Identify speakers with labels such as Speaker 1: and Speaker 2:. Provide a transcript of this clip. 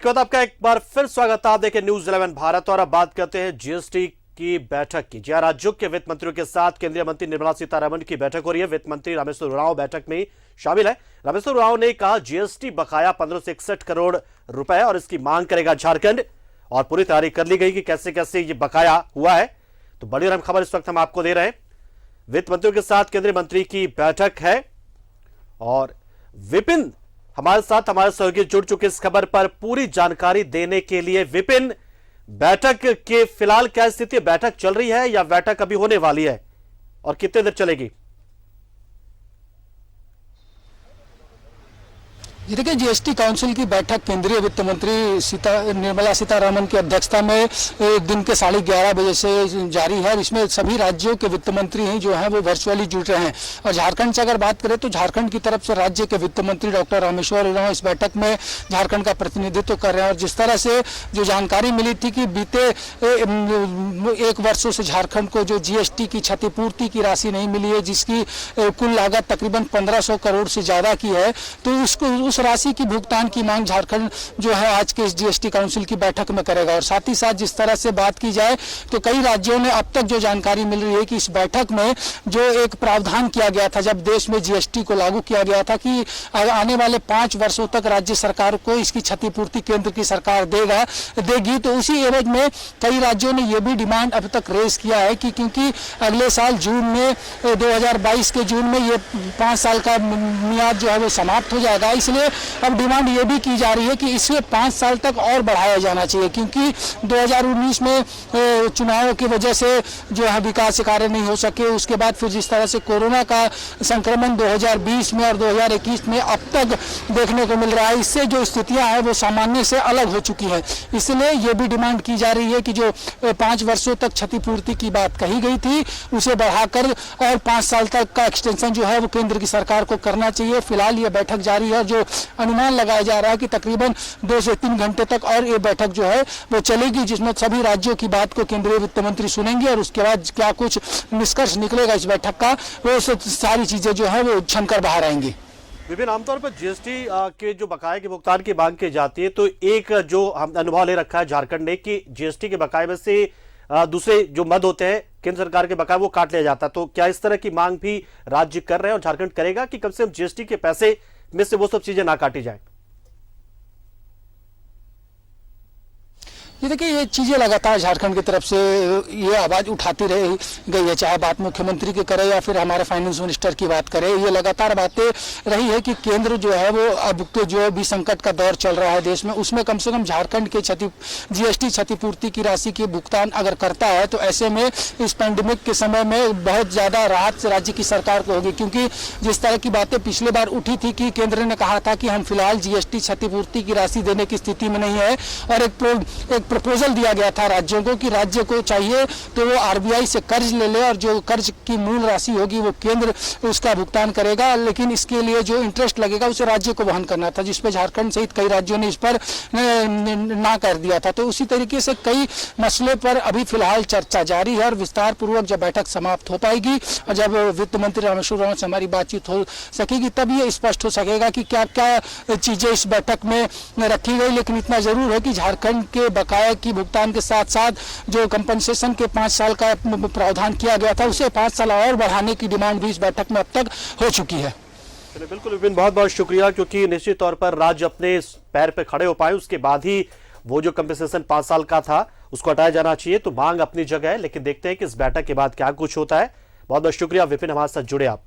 Speaker 1: के बाद आपका एक बार फिर स्वागत है। आप देखें न्यूज 11 भारत और अब बात करते हैं जीएसटी की बैठक की। जहां राज्यों के वित्त मंत्रियों के साथ केंद्रीय मंत्री निर्मला सीतारमण की बैठक हो रही है। वित्त मंत्री रामेश्वर उरांव बैठक में शामिल है। रामेश्वर उरांव ने कहा जीएसटी बकाया 1561 करोड़ रुपए और इसकी मांग करेगा झारखंड और पूरी तैयारी कर ली गई कि कैसे कैसे ये बकाया हुआ है। तो बड़ी अहम खबर इस वक्त हम आपको दे रहे हैं। वित्त मंत्रियों के साथ केंद्रीय मंत्री की बैठक है और विपिन हमारे साथ हमारे सहयोगी जुड़ चुके इस खबर पर पूरी जानकारी देने के लिए। विपिन, बैठक के फिलहाल क्या स्थिति है? बैठक चल रही है या बैठक अभी होने वाली है और कितने देर चलेगी?
Speaker 2: ये देखिए, जीएसटी काउंसिल की बैठक केंद्रीय वित्त मंत्री निर्मला सीतारमण की अध्यक्षता में दिन के 11:30 बजे से जारी है। इसमें सभी राज्यों के वित्त मंत्री हैं जो हैं वो वर्चुअली जुड़ रहे हैं। और झारखंड से अगर बात करें तो झारखंड की तरफ से राज्य के वित्त मंत्री डॉक्टर रामेश्वर उरांव इस बैठक में झारखंड का प्रतिनिधित्व कर रहे हैं। और जिस तरह से जो जानकारी मिली थी कि बीते 1 वर्षों से झारखंड को जो जीएसटी की क्षतिपूर्ति की राशि नहीं मिली है, जिसकी कुल लागत तकरीबन 1500 करोड़ से ज्यादा की है, तो उस राशि की भुगतान की मांग झारखंड जो है आज के इस जीएसटी काउंसिल की बैठक में करेगा। और साथ ही साथ जिस तरह से बात की जाए तो कई राज्यों ने अब तक जो जानकारी मिल रही है कि इस बैठक में जो एक प्रावधान किया गया था जब देश में जीएसटी को लागू किया गया था कि आने वाले 5 वर्षों तक राज्य सरकार को इसकी क्षतिपूर्ति केंद्र की सरकार देगी। तो उसी एवज में कई राज्यों ने यह भी डिमांड अब तक रेज किया है कि क्योंकि अगले साल जून में 2022 के जून में ये 5 साल का मियाद जो है वो समाप्त हो जाएगा। इसलिए अब डिमांड ये भी की जा रही है कि इसे 5 साल तक और बढ़ाया जाना चाहिए, क्योंकि 2019 में चुनावों की वजह से जो है विकास कार्य नहीं हो सके। उसके बाद फिर जिस तरह से कोरोना का संक्रमण 2020 में और 2021 में अब तक देखने को मिल रहा है, इससे जो स्थितियां हैं वो सामान्य से अलग हो चुकी है। इसलिए ये भी डिमांड की जा रही है कि जो 5 वर्षों तक क्षतिपूर्ति की बात कही गई थी उसे बढ़ाकर और 5 साल तक का एक्सटेंशन जो है वो केंद्र की सरकार को करना चाहिए। फिलहाल ये बैठक जारी है। जो अनुमान लगाया जा रहा है कि तकरीबन 2 से 3 घंटे तक और ये बैठक जो है वो चलेगी, जिसमें सभी राज्यों की बात को केंद्रीय वित्त मंत्री सुनेंगे और उसके बाद क्या कुछ निष्कर्ष निकलेगा इस बैठक का, वो सारी चीजें जो है वो छनकर बाहर आएंगी।
Speaker 1: विभिन्न आमतौर पर जीएसटी के जो बकाये के भुगतान की मांग की जाती है तो एक जो हम अनुभव ले रखा है झारखंड ने कि जीएसटी के बकाये में से दूसरे जो मद होते हैं केंद्र सरकार के बकाये वो काट लिया जाता है। तो क्या इस तरह की मांग भी राज्य कर रहे हैं और झारखंड करेगा कि कम से कम जीएसटी के पैसे में से वो सब चीजें ना काटी जाए?
Speaker 2: ये देखिए, ये चीजें लगातार झारखंड की तरफ से ये आवाज उठाती रही गई है, चाहे बात मुख्यमंत्री की करे या फिर हमारे फाइनेंस मिनिस्टर की बात करे। ये लगातार बातें रही है कि केंद्र जो है वो अब के जो भी संकट का दौर चल रहा है देश में, उसमें कम से कम झारखंड के जीएसटी क्षतिपूर्ति की राशि के भुगतान अगर करता है तो ऐसे में इस पैंडेमिक के समय में बहुत ज्यादा राहत राज्य की सरकार को होगी। क्योंकि जिस तरह की बातें पिछले बार उठी थी कि केंद्र ने कहा था कि हम फिलहाल जीएसटी क्षतिपूर्ति की राशि देने की स्थिति में नहीं है और एक प्रपोजल दिया गया था राज्यों को कि राज्य को चाहिए तो वो आरबीआई से कर्ज ले ले और जो कर्ज की मूल राशि होगी वो केंद्र उसका भुगतान करेगा, लेकिन इसके लिए जो इंटरेस्ट लगेगा उसे राज्य को वहन करना था, जिसपे झारखंड सहित कई राज्यों ने इस पर ना कर दिया था। तो उसी तरीके से कई मसले पर अभी फिलहाल चर्चा जारी है और विस्तार पूर्वक जब बैठक समाप्त हो पाएगी और जब वित्त मंत्री रामेश्वर उरांव से हमारी बातचीत हो सकेगी तब ये स्पष्ट हो सकेगा कि क्या क्या चीजें इस बैठक में रखी गई। लेकिन इतना जरूर है कि झारखंड के बकाया की भुगतान के साथ साथ जो कंपनसेशन के 5 साल का प्रावधान किया गया था उसे 5 साल और बढ़ाने की डिमांड भी इस बैठक में अब तक हो चुकी है।
Speaker 1: बिल्कुल विपिन, बहुत बहुत शुक्रिया, क्योंकि निश्चित तौर पर राज्य अपने पैर पे खड़े हो पाए उसके बाद ही वो जो कंपनसेशन 5 साल का था उसको हटाया जाना चाहिए। तो मांग अपनी जगह है, लेकिन देखते हैं कि इस बैठक के बाद क्या कुछ होता है। बहुत बहुत शुक्रिया विपिन, हमारे साथ जुड़े आप।